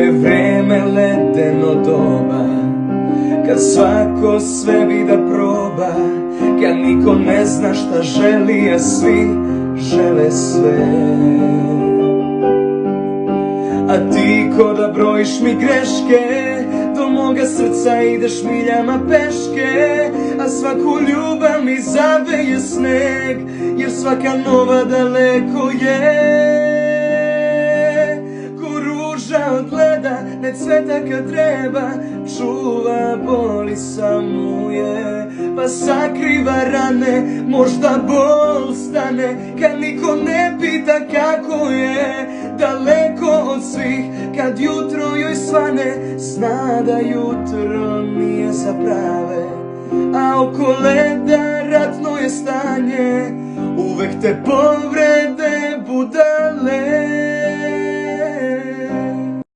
je vreme ledeno doba, kad svako sve bi da proba, kad niko ne zna šta želi, a svi žele sve. A ti ko da brojiš mi greške, do moga srca ideš miljama peške, a svaku ljubav mi zaveje sneg, jer svaka nova daleko je. Ko ruža od leda, ne cveta kad treba, čuva boli samo je, pa sakriva rane, možda bol stane, kad niko ne pita kako je. Daleko od svih, kad jutro joj svane, zna da jutro nije za prave, a oko leda ratno je stanje, uvek te povrede budale.